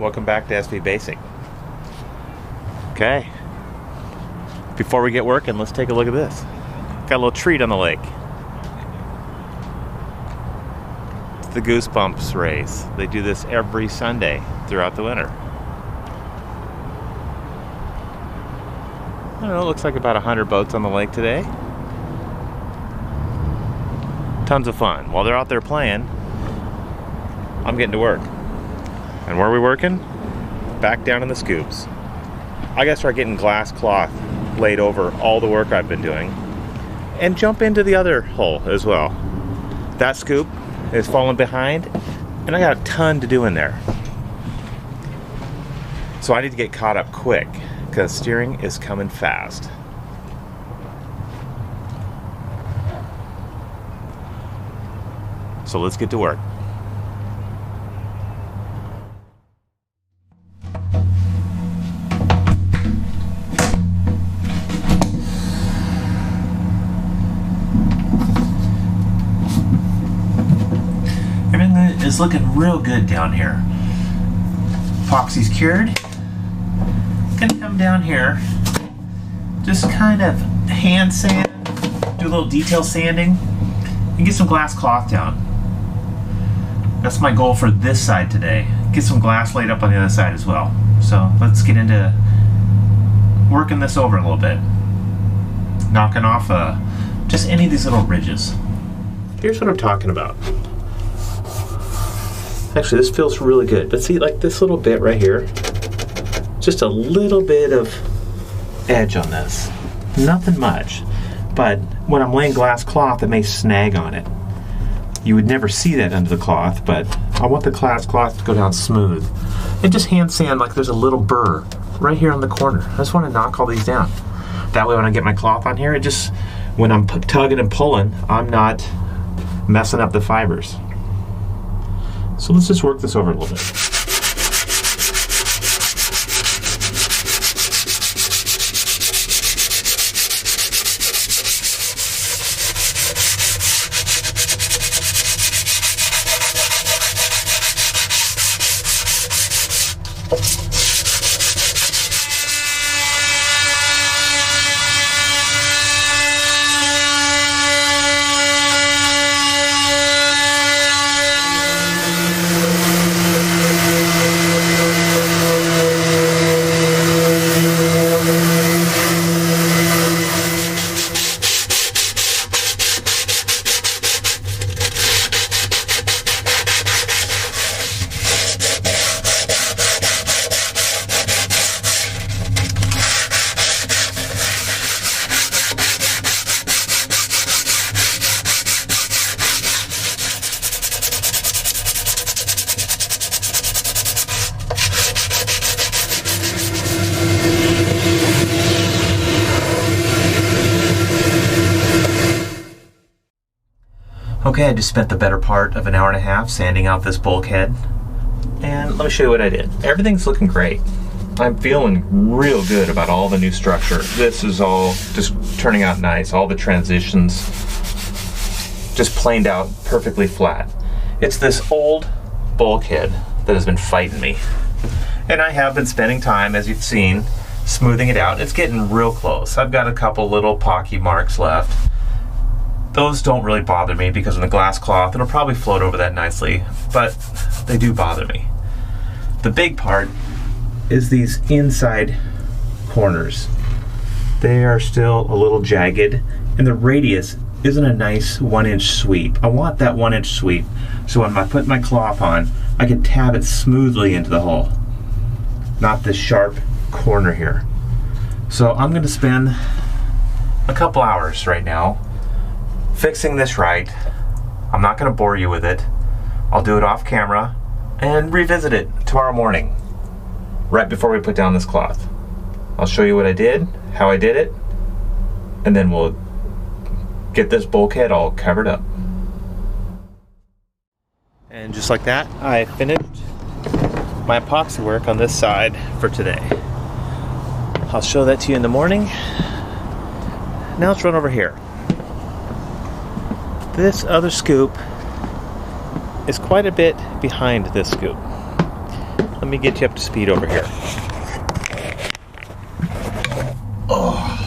welcome back to SV Basik. Okay, before we get working, let's take a look at this. Got a little treat on the lake. It's the Goosebumps race. They do this every Sunday throughout the winter. I don't know, it looks like about 100 boats on the lake today. Tons of fun. While they're out there playing, I'm getting to work. And where are we working? Back down in the scoops. I gotta start getting glass cloth laid over all the work I've been doing and jump into the other hole as well. That scoop is falling behind and I got a ton to do in there. So I need to get caught up quick because steering is coming fast. So let's get to work. Everything is looking real good down here. Epoxy's cured. Gonna come down here, just kind of hand sand, do a little detail sanding, and get some glass cloth down. That's my goal for this side today. Get some glass laid up on the other side as well. So let's get into working this over a little bit. Knocking off just any of these little ridges. Here's what I'm talking about. Actually, this feels really good. But see, like this little bit right here, just a little bit of edge on this. Nothing much. But when I'm laying glass cloth, it may snag on it. You would never see that under the cloth, but I want the glass cloth to go down smooth. And just hand sand like there's a little burr right here on the corner. I just want to knock all these down. That way when I get my cloth on here, it just, when I'm tugging and pulling, I'm not messing up the fibers. So let's just work this over a little bit. Okay, I just spent the better part of an hour and a half sanding out this bulkhead. And let me show you what I did. Everything's looking great. I'm feeling real good about all the new structure. This is all just turning out nice. All the transitions just planed out perfectly flat. It's this old bulkhead that has been fighting me. And I have been spending time, as you've seen, smoothing it out. It's getting real close. I've got a couple little pocky marks left. Those don't really bother me because of the glass cloth. It'll probably float over that nicely, but they do bother me. The big part is these inside corners. They are still a little jagged, and the radius isn't a nice 1-inch sweep. I want that 1-inch sweep, so when I put my cloth on, I can tab it smoothly into the hole, not this sharp corner here. So I'm going to spend a couple hours right now fixing this right. I'm not going to bore you with it. I'll do it off camera and revisit it tomorrow morning, right before we put down this cloth. I'll show you what I did, how I did it, and then we'll get this bulkhead all covered up. And just like that, I finished my epoxy work on this side for today. I'll show that to you in the morning. Now let's run over here. This other scoop is quite a bit behind this scoop. Let me get you up to speed over here. Oh.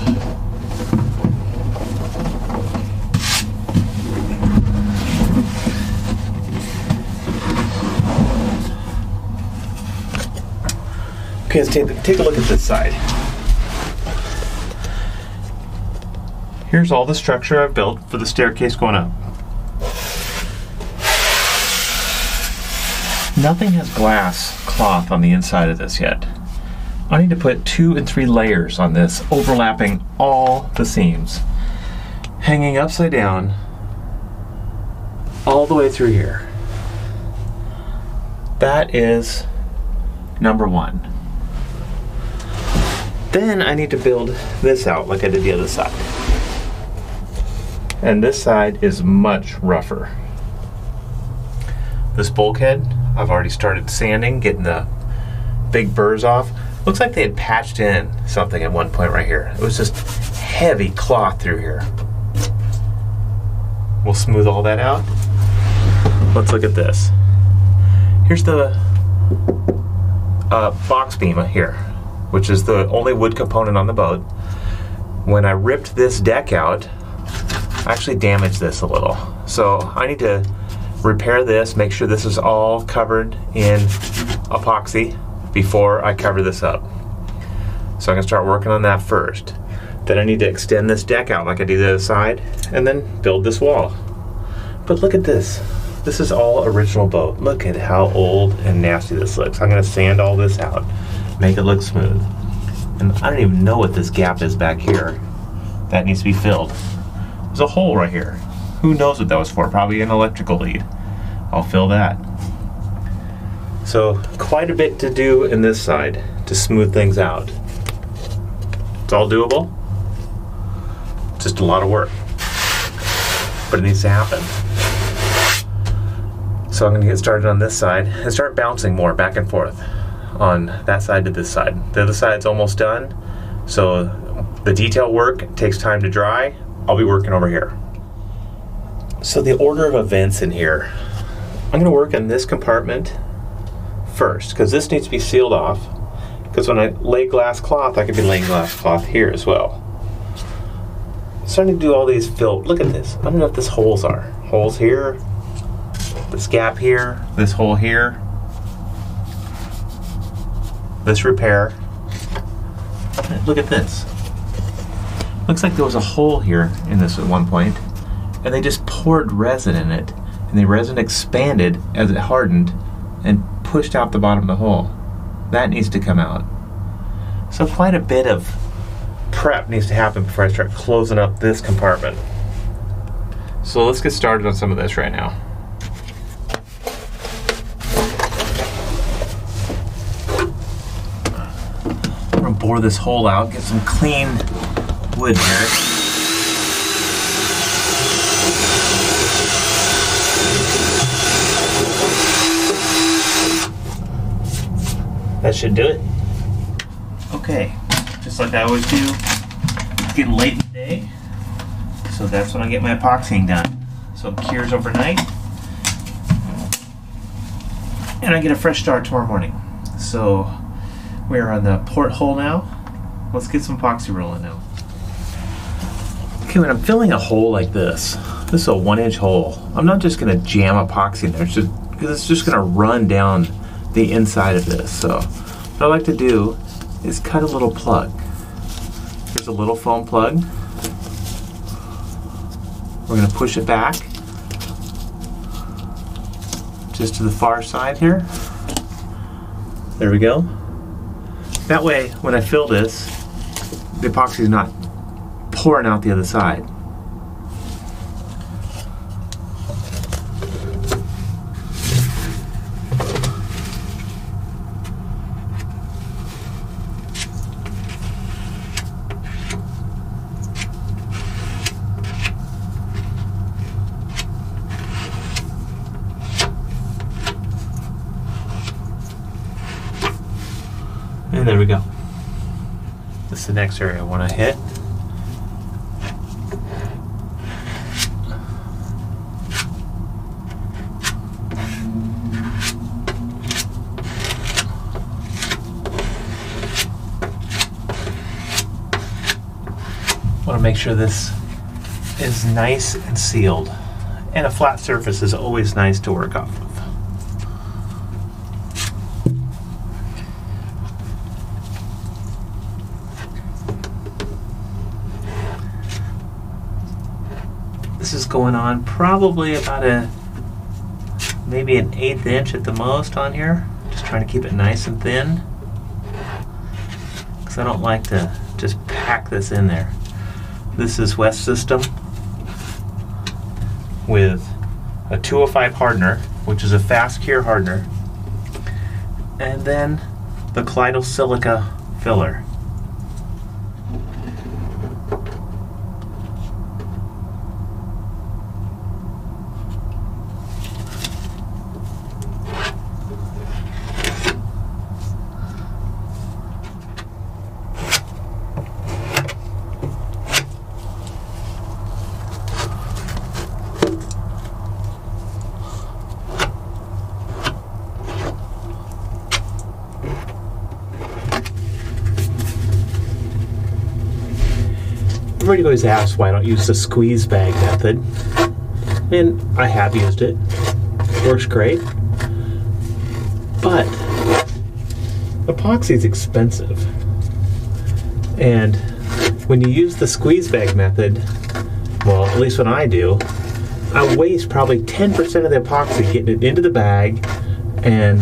Okay, let's take a look at this side. Here's all the structure I've built for the staircase going up. Nothing has glass cloth on the inside of this yet. I need to put 2 and 3 layers on this, overlapping all the seams, hanging upside down all the way through here. That is number 1. Then I need to build this out like I did the other side. And this side is much rougher. This bulkhead, I've already started sanding, getting the big burrs off. Looks like they had patched in something at one point right here. It was just heavy cloth through here. We'll smooth all that out. Let's look at this. Here's the box beam here, which is the only wood component on the boat. When I ripped this deck out, I actually damaged this a little. So I need to repair this, make sure this is all covered in epoxy before I cover this up. So I'm gonna start working on that first. Then I need to extend this deck out like I did the other side, and then build this wall. But look at this. This is all original boat. Look at how old and nasty this looks. I'm gonna sand all this out, make it look smooth. And I don't even know what this gap is back here. That needs to be filled. There's a hole right here. Who knows what that was for? Probably an electrical lead. I'll fill that. So quite a bit to do in this side to smooth things out. It's all doable. Just a lot of work. But it needs to happen. So I'm gonna get started on this side and start bouncing more back and forth on that side to this side. The other side's almost done. So the detail work takes time to dry. I'll be working over here. So the order of events in here, I'm gonna work on this compartment first, because this needs to be sealed off, because when I lay glass cloth, I could be laying glass cloth here as well. Starting to do all these fill. Look at this. I don't know what these holes are. Holes here, this gap here, this hole here, this repair. Look at this. Looks like there was a hole here in this at one point, and they just poured resin in it, and the resin expanded as it hardened and pushed out the bottom of the hole. That needs to come out. So quite a bit of prep needs to happen before I start closing up this compartment. So let's get started on some of this right now. I'm gonna bore this hole out, get some clean wood here. That should do it. Okay, just like I always do, it's getting late in the day, so that's when I get my epoxying done. So it cures overnight, and I get a fresh start tomorrow morning. So we're on the porthole now. Let's get some epoxy rolling now. Okay, when I'm filling a hole like this is a 1-inch hole. I'm not just gonna jam epoxy in there, because it's just gonna run down the inside of this. So what I like to do is cut a little plug. Here's a little foam plug. We're gonna push it back just to the far side here. There we go. That way, when I fill this, the epoxy is not pouring out the other side. And there we go. This is the next area I want to hit. make sure this is nice and sealed. And a flat surface is always nice to work off of. This is going on probably about maybe an 1/8 inch at the most on here. Just trying to keep it nice and thin, because I don't like to just pack this in there. This is West System with a 205 hardener, which is a fast cure hardener, and then the Colloidal Silica filler. Everybody always asks why I don't use the squeeze bag method, and I have used it. Works great, but epoxy is expensive, and when you use the squeeze bag method, well, at least when I do, I waste probably 10% of the epoxy getting it into the bag and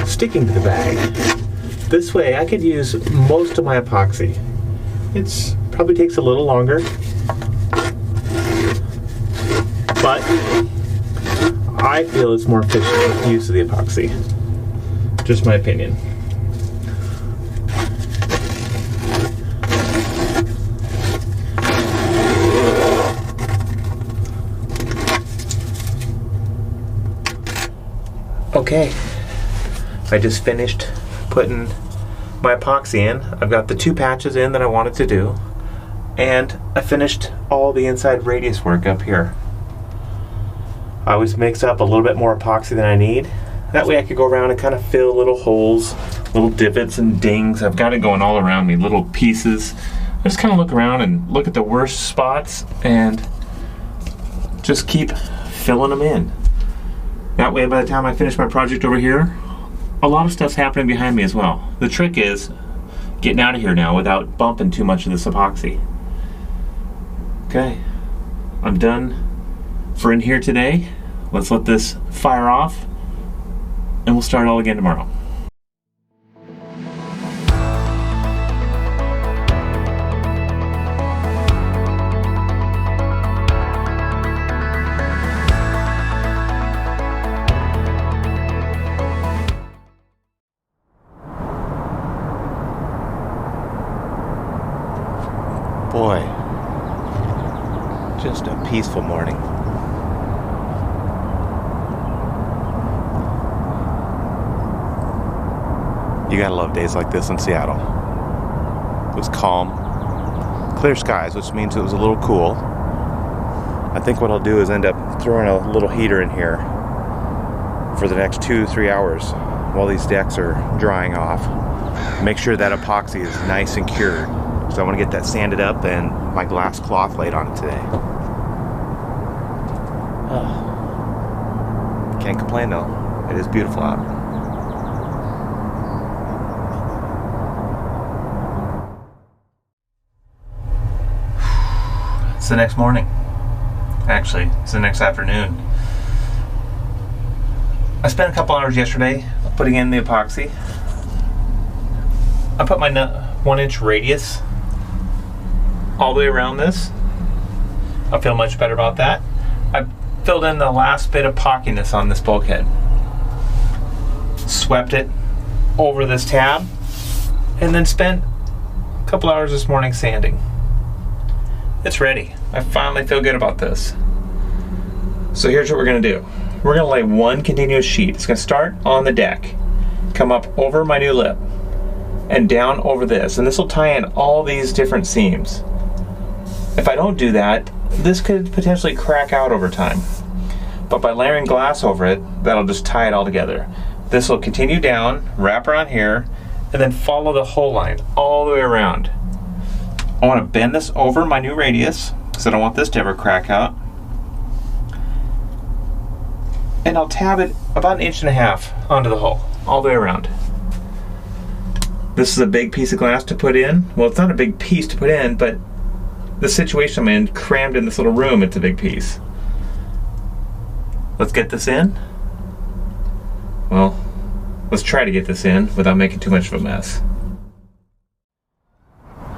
sticking to the bag. This way I could use most of my epoxy. It's probably takes a little longer, but I feel it's more efficient with the use of the epoxy. Just my opinion. Okay, I just finished putting my epoxy in. I've got the 2 patches in that I wanted to do, and I finished all the inside radius work up here. I always mix up a little bit more epoxy than I need. That way I could go around and kind of fill little holes, little divots and dings. I've got it going all around me, little pieces. I just kind of look around and look at the worst spots and just keep filling them in. That way by the time I finish my project over here, a lot of stuff's happening behind me as well. The trick is getting out of here now without bumping too much of this epoxy. Okay, I'm done for in here today. Let's let this fire off, and we'll start all again tomorrow. Boy, just a peaceful morning. You gotta love days like this in Seattle. It was calm, clear skies, which means it was a little cool. I think what I'll do is end up throwing a little heater in here for the next 2-3 hours while these decks are drying off. Make sure that epoxy is nice and cured. So I want to get that sanded up and my glass cloth laid on it today. Can't complain though. It is beautiful out. It's the next morning. Actually, it's the next afternoon. I spent a couple hours yesterday putting in the epoxy. I put my 1-inch radius all the way around this. I feel much better about that. I filled in the last bit of pockiness on this bulkhead. Swept it over this tab, and then spent a couple hours this morning sanding. It's ready. I finally feel good about this. So here's what we're gonna do. We're gonna lay one continuous sheet. It's gonna start on the deck, come up over my new lip, and down over this. And this will tie in all these different seams. If I don't do that, this could potentially crack out over time. But by layering glass over it, that'll just tie it all together. This will continue down, wrap around here, and then follow the whole line all the way around. I want to bend this over my new radius because I don't want this to ever crack out. And I'll tab it about 1.5 inches onto the hull, all the way around. This is a big piece of glass to put in. Well, it's not a big piece to put in, but the situation I'm in, crammed in this little room, it's a big piece. Let's get this in. Well, let's try to get this in without making too much of a mess.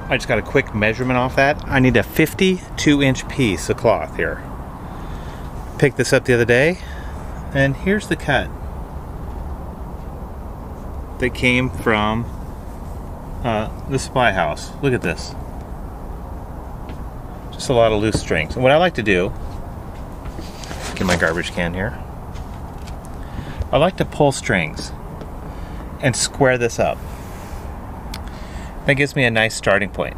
I just got a quick measurement off that. I need a 52-inch piece of cloth here. Picked this up the other day, and here's the cut that came from the supply house. Look at this. Just a lot of loose strings. And what I like to do, get my garbage can here. I like to pull strings and square this up. That gives me a nice starting point,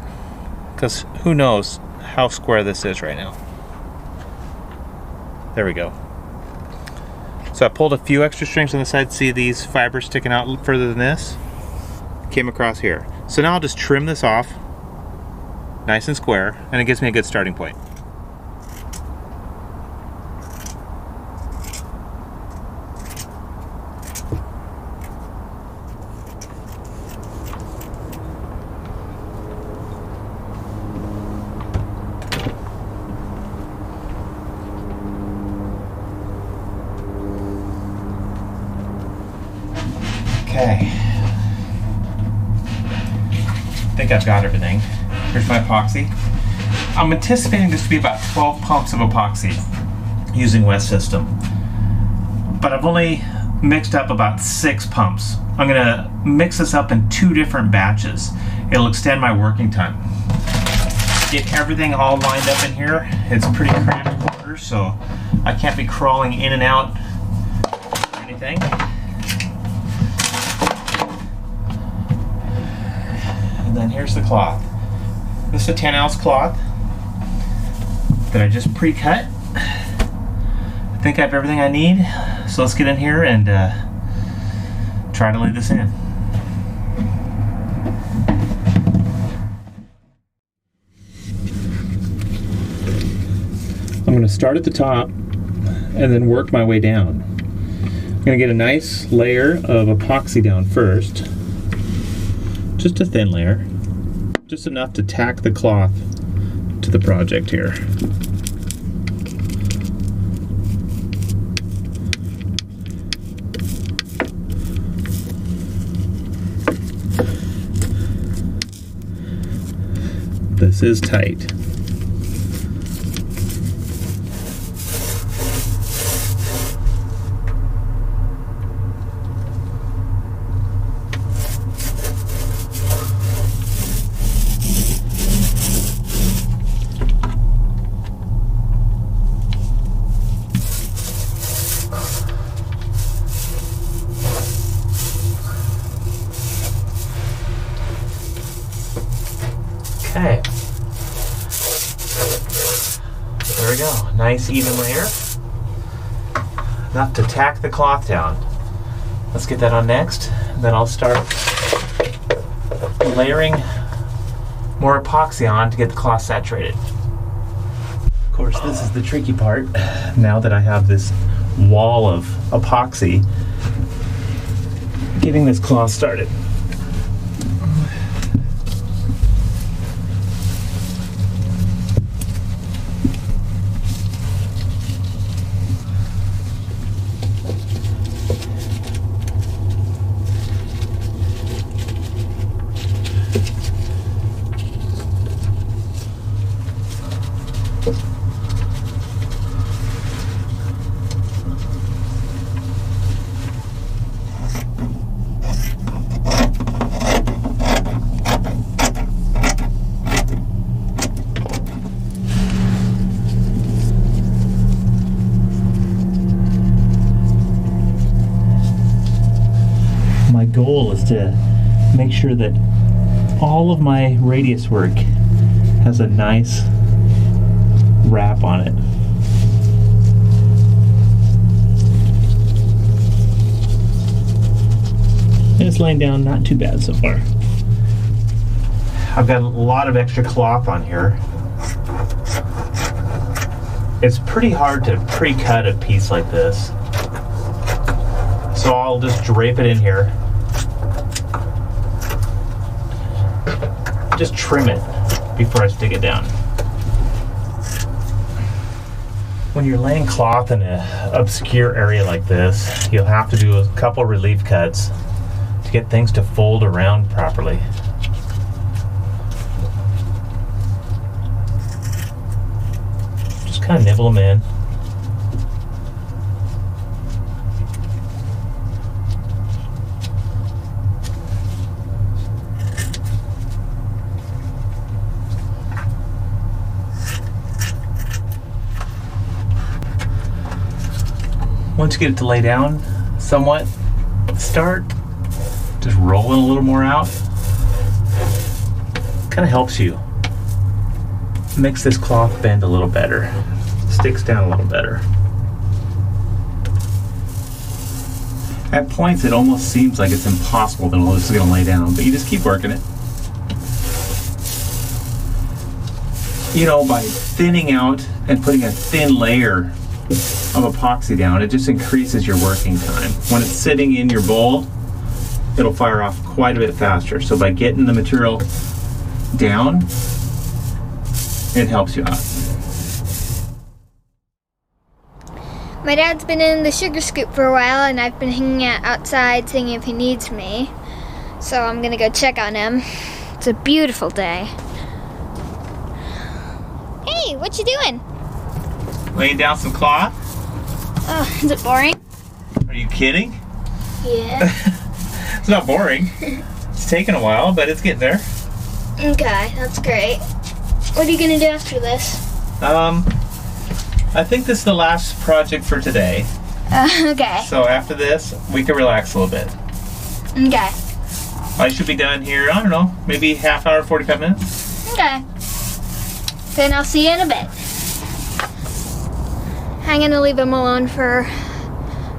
because who knows how square this is right now. There we go. So I pulled a few extra strings on the side. See these fibers sticking out further than this? Came across here. So now I'll just trim this off nice and square, and it gives me a good starting point. Okay. I think I've got everything. Here's my epoxy. I'm anticipating this to be about 12 pumps of epoxy using wet system, but I've only mixed up about 6 pumps. I'm gonna mix this up in 2 different batches. It'll extend my working time. Get everything all lined up in here. It's pretty cramped quarters, so I can't be crawling in and out or anything. And then here's the cloth. This is a 10-ounce cloth that I just pre-cut. I think I have everything I need, so let's get in here and try to lay this in. I'm going to start at the top and then work my way down. I'm going to get a nice layer of epoxy down first. Just a thin layer, just enough to tack the cloth to the project here. This is tight. Okay, there we go. Nice even layer. Enough to tack the cloth down. Let's get that on next, and then I'll start layering more epoxy on to get the cloth saturated. Of course, this is the tricky part. Now that I have this wall of epoxy, getting this cloth started. My goal is to make sure that all of my radius work has a nice wrap on it. And it's laying down not too bad so far. I've got a lot of extra cloth on here. It's pretty hard to pre-cut a piece like this. So I'll just drape it in here. Just trim it before I stick it down. When you're laying cloth in an obscure area like this, you'll have to do a couple relief cuts to get things to fold around properly. Just kind of nibble them in. Once you get it to lay down somewhat, start just rolling a little more out. Kind of helps you. Makes this cloth bend a little better. Sticks down a little better. At points it almost seems like it's impossible that this is going to lay down, but you just keep working it. You know, by thinning out and putting a thin layer of epoxy down, it just increases your working time. When it's sitting in your bowl, it'll fire off quite a bit faster. So by getting the material down, it helps you out. My dad's been in the sugar scoop for a while, and I've been hanging out outside seeing if he needs me. So I'm gonna go check on him. It's a beautiful day. Hey, what you doing? Laying down some cloth? Oh, is it boring? Are you kidding? Yeah. It's not boring. It's taking a while, but it's getting there. Okay, that's great. What are you gonna do after this? I think this is the last project for today. Okay. So after this, we can relax a little bit. Okay. I should be done here, I don't know, maybe half hour, 45 minutes. Okay. Then I'll see you in a bit. I'm gonna leave him alone for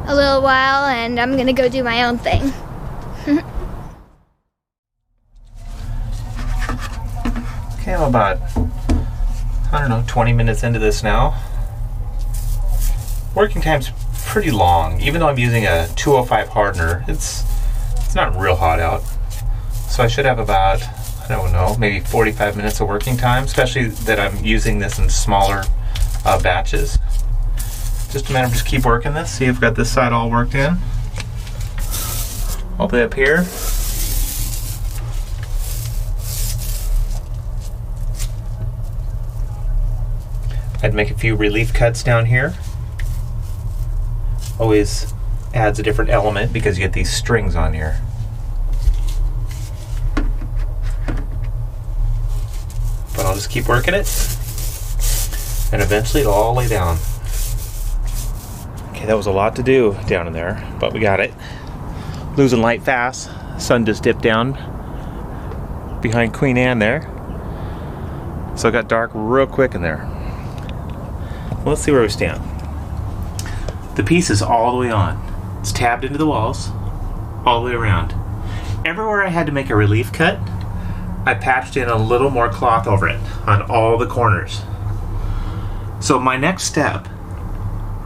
a little while, and I'm gonna go do my own thing. Okay, I'm about, 20 minutes into this now. Working time's pretty long. Even though I'm using a 205 hardener, it's not real hot out. So I should have about, maybe 45 minutes of working time, especially that I'm using this in smaller batches. Just a minute, just keep working this. See if I've got this side all worked in. All the way up here. I'd make a few relief cuts down here. Always adds a different element because you get these strings on here. But I'll just keep working it, and eventually it'll all lay down. Okay, that was a lot to do down in there, but we got it. Losing light fast. Sun just dipped down behind Queen Anne there. So it got dark real quick in there. Well, let's see where we stand. The piece is all the way on. It's tabbed into the walls, all the way around. Everywhere I had to make a relief cut, I patched in a little more cloth over it on all the corners. So my next step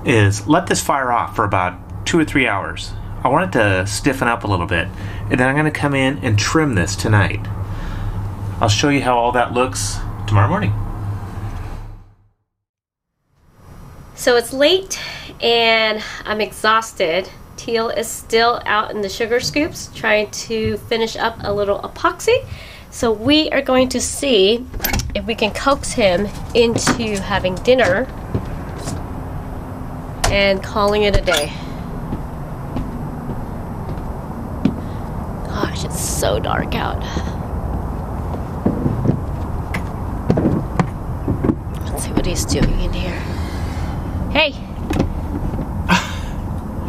is let this fire off for about 2 or 3 hours. I want it to stiffen up a little bit, and then I'm going to come in and trim this tonight. I'll show you how all that looks tomorrow morning. So it's late and I'm exhausted. Teal is still out in the sugar scoops trying to finish up a little epoxy. So we are going to see if we can coax him into having dinner and calling it a day. Gosh, it's so dark out. Let's see what he's doing in here. Hey!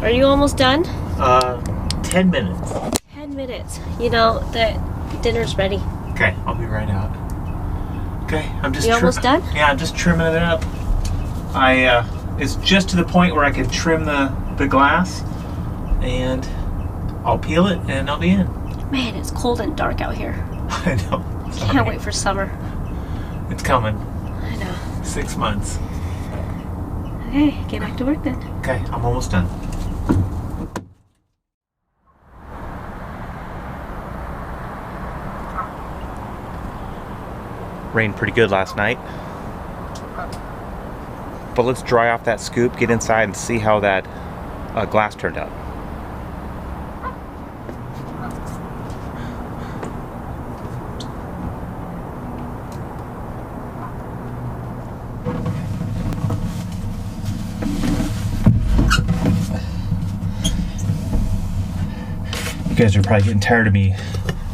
Are you almost done? 10 minutes. 10 minutes. You know, the dinner's ready. Okay, I'll be right out. Okay, I'm just... You almost done? Yeah, I'm just trimming it up. It's just to the point where I can trim the glass, and I'll peel it and I'll be in. Man, it's cold and dark out here. I know. Can't wait for summer. It's coming. I know. 6 months. Okay, get back to work then. Okay, I'm almost done. Rained pretty good last night. But let's dry off that scoop, get inside and see how that glass turned out. You guys are probably getting tired of me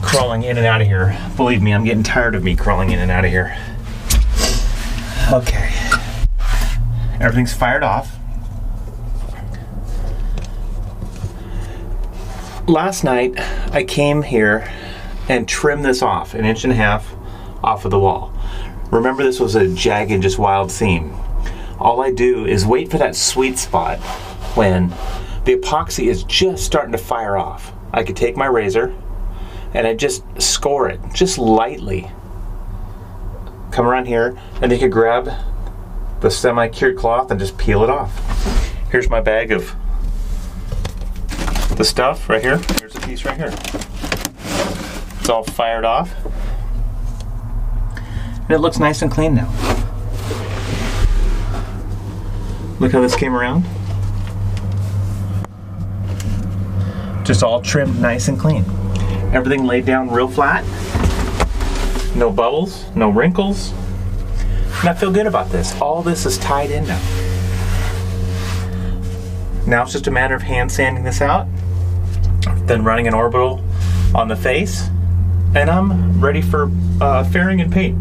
crawling in and out of here. Believe me, I'm getting tired of me crawling in and out of here. Okay. Everything's fired off. Last night, I came here and trimmed this off, 1.5 inches off of the wall. Remember, this was a jagged, just wild seam. All I do is wait for that sweet spot when the epoxy is just starting to fire off. I could take my razor and I just score it, just lightly. Come around here and you could grab the semi-cured cloth and just peel it off. Here's my bag of the stuff right here. Here's a piece right here. It's all fired off. And it looks nice and clean now. Look how this came around. Just all trimmed nice and clean. Everything laid down real flat. No bubbles, no wrinkles. And I feel good about this. All this is tied in now. Now it's just a matter of hand sanding this out, then running an orbital on the face, and I'm ready for fairing and paint.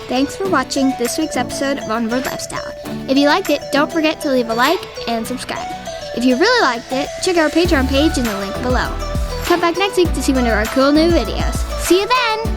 Thanks for watching this week's episode of Onboard Lifestyle. If you liked it, don't forget to leave a like and subscribe. If you really liked it, check out our Patreon page in the link below. Come back next week to see one of our cool new videos. See you then!